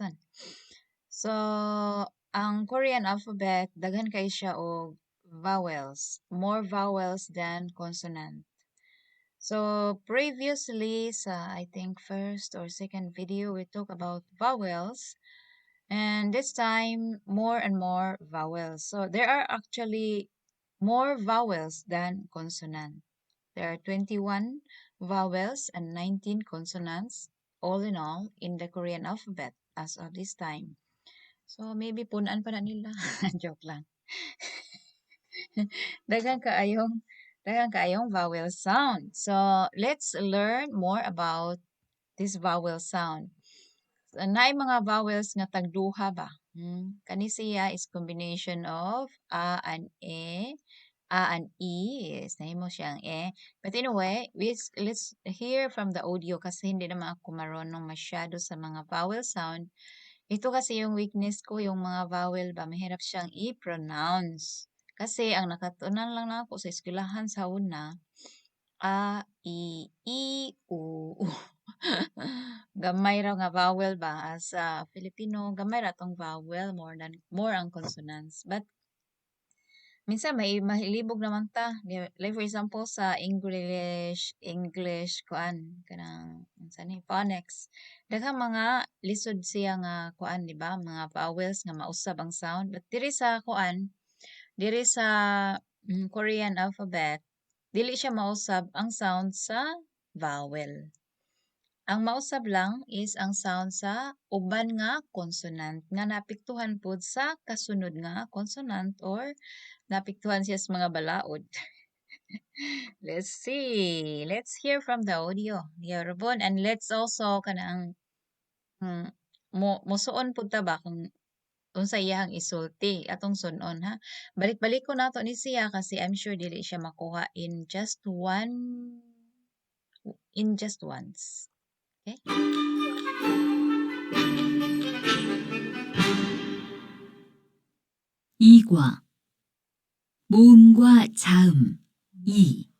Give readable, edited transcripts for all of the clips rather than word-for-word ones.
lesson. So, ang Korean alphabet, daghan kay siya og vowels. More vowels than consonant. So, previously sa, I think, first or second video, we talked about vowels. And this time, more and more vowels. So, there are actually more vowels than consonant. There are 21 vowels and 19 consonants, all in all, in the Korean alphabet as of this time. So, maybe punan pa na nila. Joke lang. Daghang kaayong vowel sound. So, let's learn more about this vowel sound. So, naay mga vowels nga tagduha ba? Kani siya is combination of a and e, a and e. Yes, nahimo siyang e. But anyway, let's hear from the audio kasi hindi naman ako marunong masyado sa mga vowel sound. Ito kasi yung weakness ko, yung mga vowel ba, mahirap siyang i-pronounce. Kasi ang nakatunan lang na ako sa eskwelahan sa una, a, i, u. Gamay raw nga vowel ba sa Filipino, gamay ra tong vowel more ang consonants. But minsan may mahilibog naman ta. Like for example sa English kuan kanang unsa ni phonics. Daghang mga lisod siya nga kuan di ba? Mga vowels nga mausab ang sound. But diri sa Korean alphabet, dili siya mausab ang sound sa vowel. Ang mausab lang is ang sound sa uban nga consonant nga napiktuhan pod sa kasunod nga consonant or napiktuhan siya sa mga balaod. Let's see. Let's hear from the audio. Yorobon, and let's also kanang musuon pud ta ba kung unsa iyang isulti atong sunon ha. Balik-balik ko nato ni siya kasi I'm sure dili siya makuha in just once. Okay? 이과 모음과 자음 2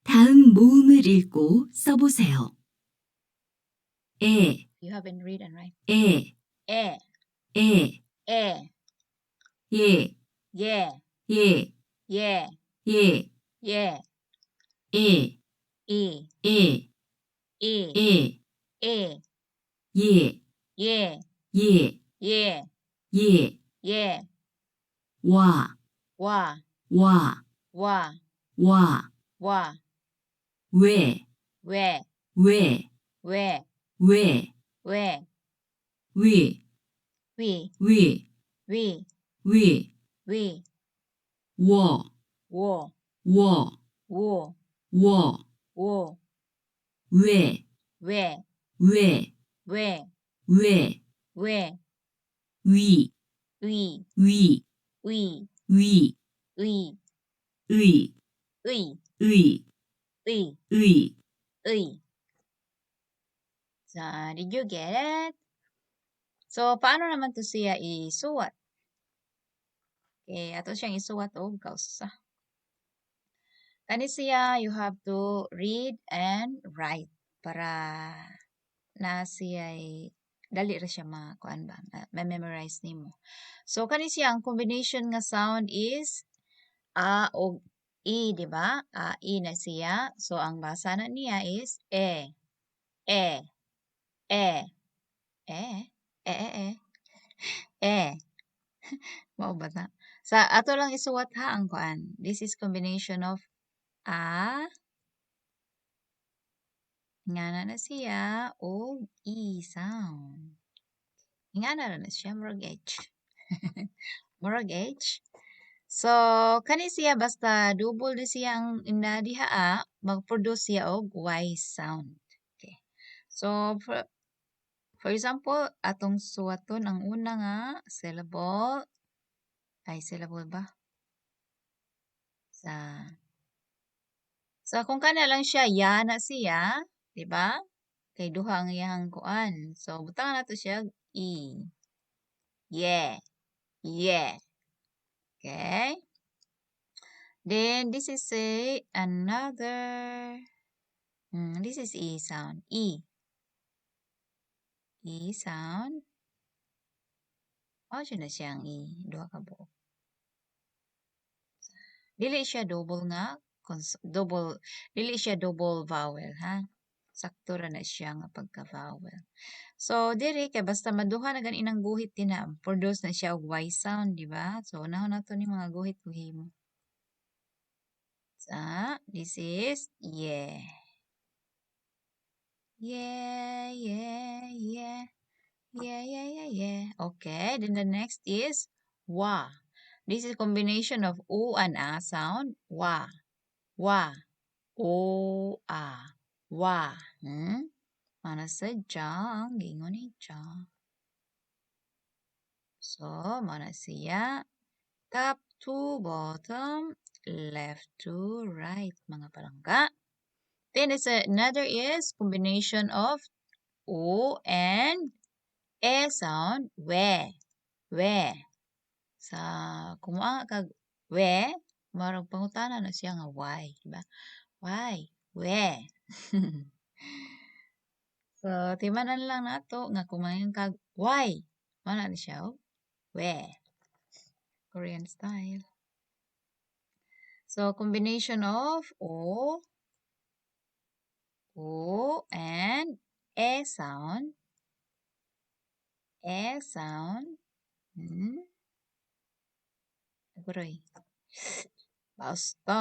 다음 모음을 읽고 써보세요. You haven't read and write. 에, 에, 예, 예, 예, 예, 예, 예, 예, 예, 에, 이, 에, 이, 에, 이, 예, 예, 예, 예, 예, 예, 와, 와, 와, 와, 와, 와, 왜, 왜, 왜, 왜, 왜, 왜, 위, 위, 위, 위, 위, 위, 워, 워, 워, 워, 워, 워, 왜, 왜, 왜, 왜, 왜, 왜, 위, 위, 위, 위, 위, 위, 의, 의, 의, 의, 의. 의. So, did you get it? So, paano naman to siya isuwat? Okay, ato siyang isuwat og kausa. Kani siya, you have to read and write para na siya dali ra siya makuan ba, ma-memorize nimo. So, kani siya, ang combination nga sound is a og i, di ba? A, i na siya. So, ang basa na niya is e, e, e, e, e, e, e. Mao ba ta? Sa ato lang isuwat ha ang kuan. This is combination of a ingana na siya o e sound. Ingana na siya murag H. Murag H. So kani siya basta double ni siya ang inadiha mag-produce siya og Y sound. Okay. So for example, atong suwaton ang una nga syllable ba? So kung kana lang siya, ya na siya, di ba? Kay duha ang iyang kuan. So butang na to siya e. Yeah. Yeah. Okay? Then this is another This is E sound. E. E sound. Mao na siyang E. Duha ka buok. Dili siya double nga. Double. Dili siya double vowel, ha? Sakto ra na siya nga pagka-vowel. So, diri kay basta maduha na ganinang guhit din na. Produce na siya og Y sound, di ba? So, unahon nato ni mga guhit kuhimo. This is yeah. Yeah, yeah, yeah. Yeah, yeah, yeah, yeah. Okay, then the next is wa. This is combination of u and a sound. Wa, wa, o, a, wa. Mana sadya ang gingon ni Ja. So, mana siya top to bottom, left to right, mga palangga. Then another is combination of o and e sound. We. Sa kumuha kag we, marag pangutana na siya nga why, diba? Why? We. So, timanan lang nato nga kumain kag why. Mana ni siya, oh? We. Korean style. So, combination of o, and e sound. E sound. Aguroy. Basta.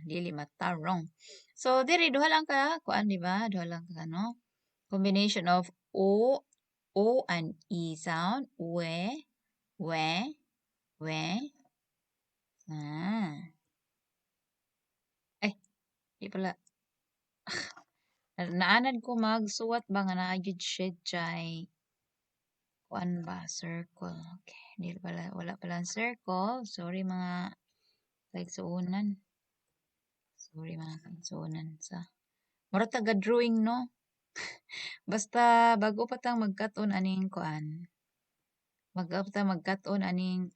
Dili matarong. So, diri, duha lang ka. Kuan, di ba? Duha lang ka, no? Combination of o and e sound. We. Ay, di pala. Naanad ko magsuwat ba nga naagid siya jay kuan ba circle. Okay, di pala wala pala ang circle. Sorry mga kaigsuunan. Sorry mga kaigsuunan sa. Mura taga drawing no. Basta bago pa tang magkaton aning kuan. Bago pa tang magkaton aning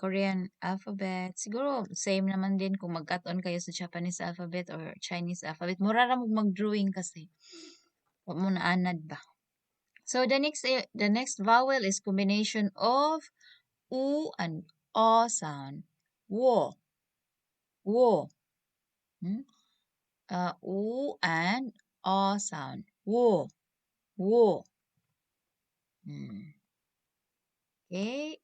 Korean alphabet. Siguro same naman din kung magkaton kayo sa Japanese alphabet or Chinese alphabet. Mura ra mo mag-drawing kasi. Wa mo naanad ba. So the next vowel is combination of u and o sound. Wo. U and o sound. Wo. Okay.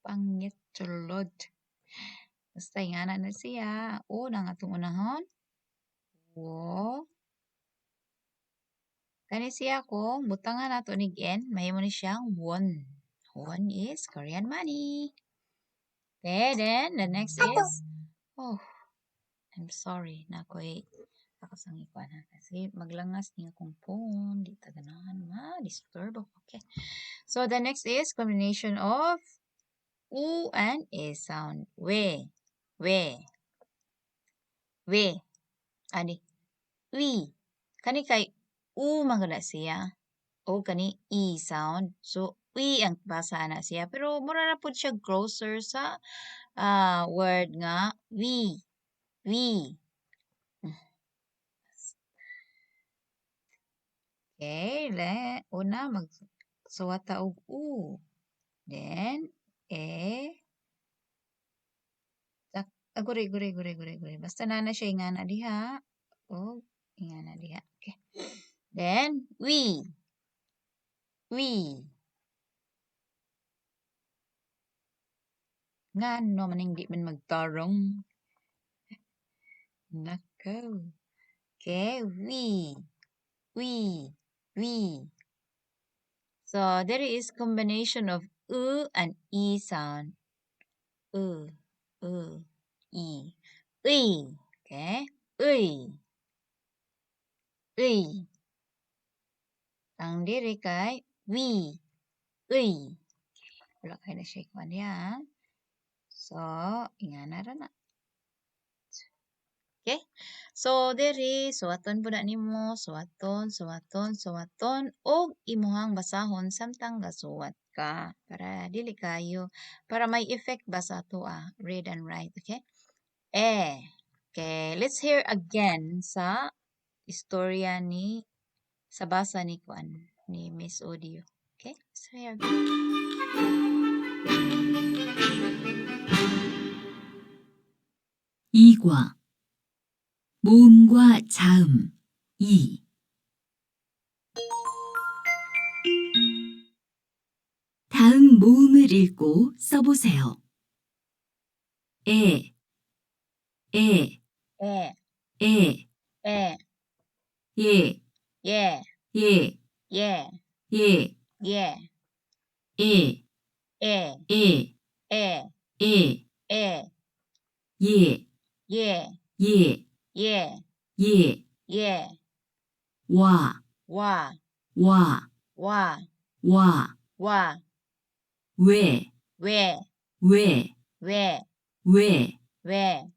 Pangit sulod. Basta ingana na siya. O na nga itong unahon. Wo. Kani siya kung butangan nato ni Gen, mahimo ni siyang won. Won is Korean money. Okay, then the next is, I'm sorry na ako'y nakasang ikuan ha. Kasi maglangas niya akong phone. Di taganahan disturb ako. Okay. So the next is combination of u and e sound. We. Ani. We. Kani kay u magana siya. O kani e sound. So we ang basa na siya. Pero mura na po siya closer sa word nga we. Okay, una magsuwat ta og u. Then guri. Basta na siya ingana diha. O ingana diha. Okay. Then we. Ngano maning di man magtarong. Nako. Okay, we. So there is combination of and e sound. E. Okay. Ang diri kay we. Wala kayo na shake man niya. So, ingana ra na. Okay? So, diri, suwaton po na nimo, suwaton, og imuhang basahon samtang gasuwat ka. Para dili kayo, para may effect ba sa to read and write, okay? Okay, let's hear again sa istorya ni sa basa ni Kuan ni Miss Audio. Okay, let's hear again. 2과 모음과 자음 2 다음 모음을 읽고 써보세요. 에, 에, 에, 에, 에, 예, 예, 예, 예, 예, 예, 에, 에, 에, 에, 에, 에, 예, 예, 예, 예, 예, 예, 와, 와, 와, 와, 와, 와, 왜, 왜, 왜, 왜, 왜, 왜,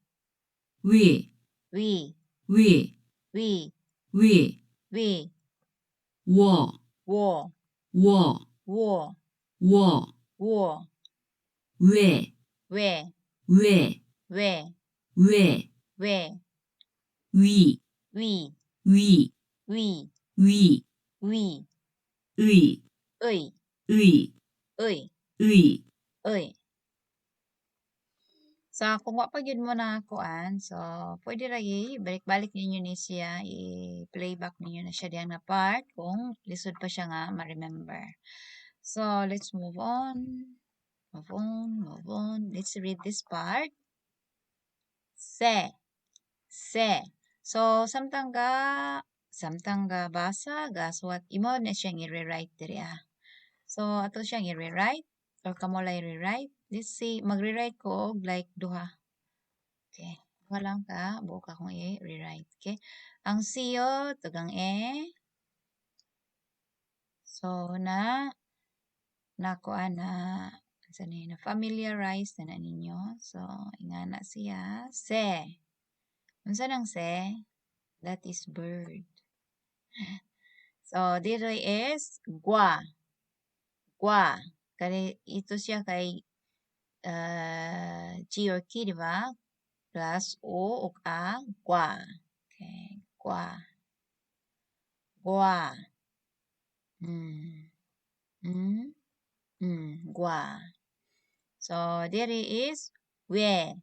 위, 위, 위, 위, 위, 위, 我，我，我，我，我，我，왜, 왜, 왜, 왜, 왜, 왜, 위, 위, 위, 위, 위, 위, 의, 의, 의, 의, 의, 의. So, kung wa pa gyud mo na kuan, so pwede ra balik-balik ninyo ni siya, i-playback ninyo na siya diyan na part kung lisod pa siya nga ma-remember. So, let's move on. Move on, move on. Let's read this part. Se, se. So, samtang ga basa, ga suwat imo na siyang i-rewrite diri ah. So, ato siyang i-rewrite or kamo lang i-rewrite. Let's see, magre-write ko og like duha. Okay. Walang ka, buka kong i-rewrite. Okay. Ang siyo, tugang e. So, nakuan na familiarize na ninyo. So, ingana siya. Se. Unsa nang se? That is bird. So, dito is gwa. Gwa. Kani, ito siya kay G or K, di ba? Plus O ug A, gwa. Okay. Gwa. Gwa. Mm. Mm. Gwa. So, there is we,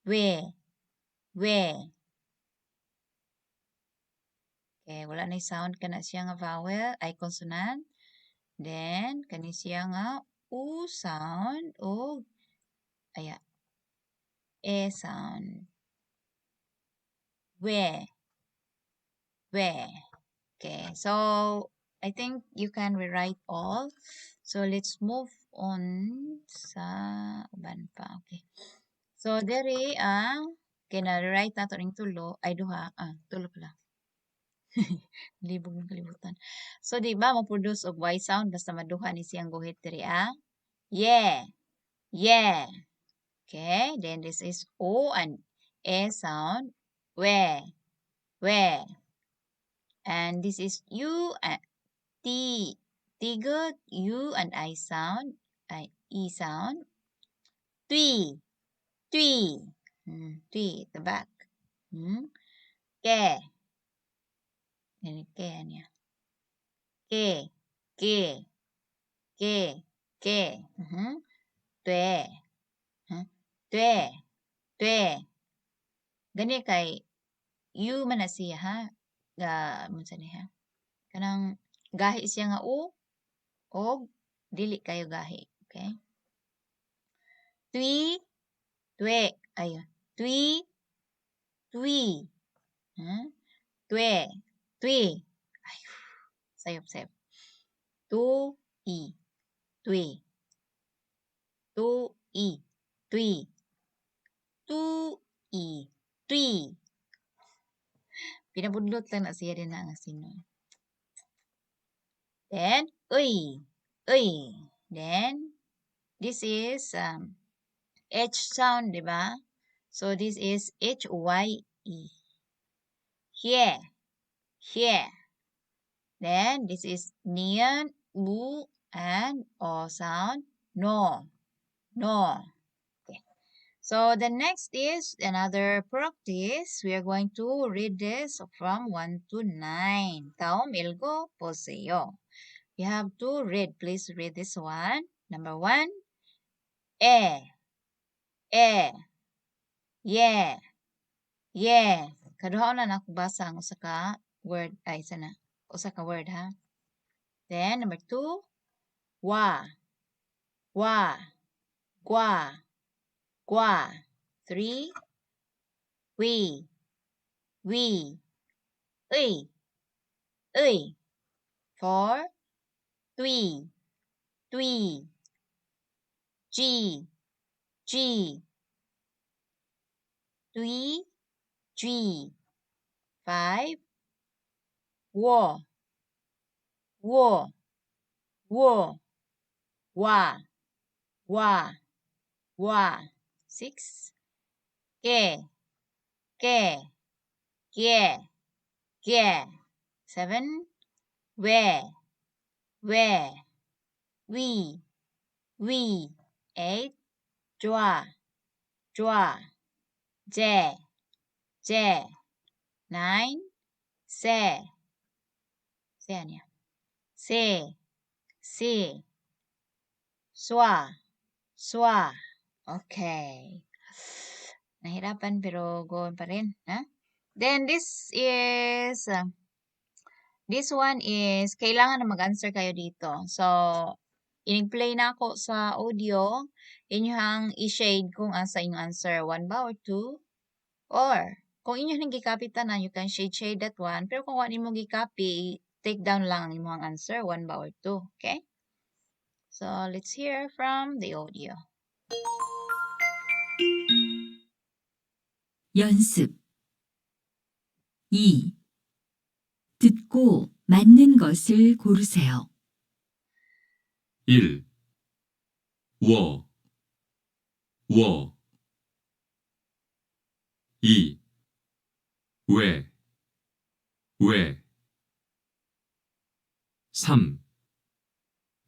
we, we. Okay, wala na sound kana siya nga vowel ay consonant. Then, kani siya nga U sound o aya, E sound. We, we. Okay, so I think you can rewrite all. So, let's move on sa uban pa. Okay. So, dere kina-rewrite nato ning tulo ay duha. Tulo pala. Libog ng kalibutan. So, di ba, mo-produce og Y sound basta maduha ni siyang guhit diri Yeah. Yeah. Okay. Then this is O and E sound. We. We. And this is U and T. T good. U and I sound. E sound. Tui. Tui. Tui. The back. Ke. Ini ke niya. Ke. Ke. Ke. Ke. Tue. Tue. Tue. Gani kay you man na siya ha. Munsa ni ha. Kanang gahi siya nga u og dili kayo gahi. Okay? Tui. Tue. Ayun. Tui. Tui. Tue. Tui. Ay, sayop sayop. Tu-i. Tui. Tu-i. Tui. Tu-i. Tui. Pinabudlot lang na siya din na nga sino. Then, uy. Uy. Then, this is H sound, di ba? So, this is H-Y-E. Here. Here. Then, this is Nian, U, and O sound. No. No. Okay. So the next is another practice. We are going to read this from 1 to 9. 다음 읽어 보세요. You have to read. Please read this one. Number 1. 에, 에, 예, 예. Kaduha na ako basa ang usa ka word. Ay, isa na. Usa ka word, ha? Then, number 2. Wa, wa, gwa, gwa. 3. We, uy, uy. 4. Tui, tui. G, G. Tui, G. 5. Wo, wo, wo. Wa, wa, wa. 6. Ke, ke, kie, kie. 7. We, we. 8. Jwa, jwa. Je, je. 9. Se, se ano yan? Se, si. Swa, swa. Okay. Nahirapan pero go pa rin, ha? Then this one is kailangan na mag-answer kayo dito. So, in-play na ako sa audio. Inyong i-shade kung asa inyong answer. 1 ba or 2? Or, kung inyong gi-copy tanan, you can shade that one. Pero kung wala mo gi-copy, take down lang ang inyong answer. 1 ba or 2. Okay? So, let's hear from the audio. 연습 2. 듣고 맞는 것을 고르세요. 1. 我 2. 왜 3.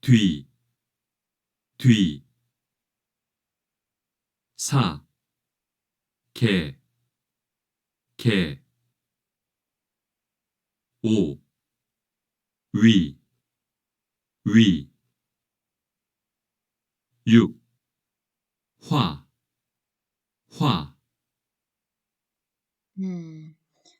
뒤 4. 개 5. 위 6. 화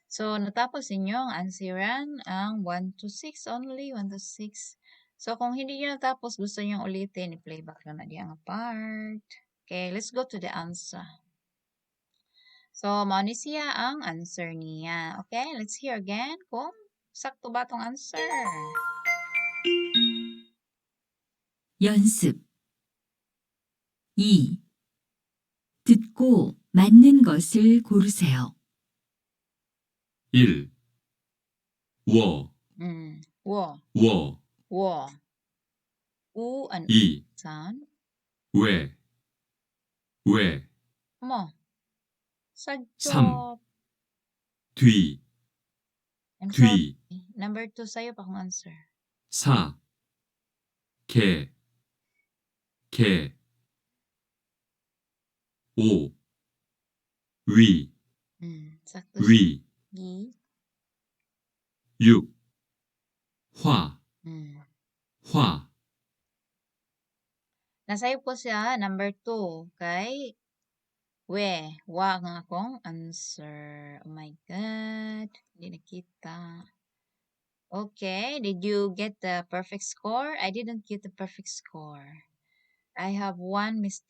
So, natapos inyong answeran ang 1 to 6 only, 1 to 6. So, kung hindi nyo natapos, gusto nyo ulitin, i-playback lang na diyang part. Okay, let's go to the answer. So, mao ni siya ang answer niya. Okay, let's hear again kung sakto ba tong answer. 연습 2. 듣고 맞는 것을 고르세요. 1. 我 wo, u, an 2. sound. 왜 Mo, 3. sadyop. 뒤 I'm sorry. Number 2 sa'yo pa akong answer. 4. 개 5. 위 Sakto siya. 6. 화 Mm. Nasayop ko siya, number 2, kay wa nga akong answer. Oh my God. Hindi nakita. Okay, did you get the perfect score? I didn't get the perfect score. I have one mistake.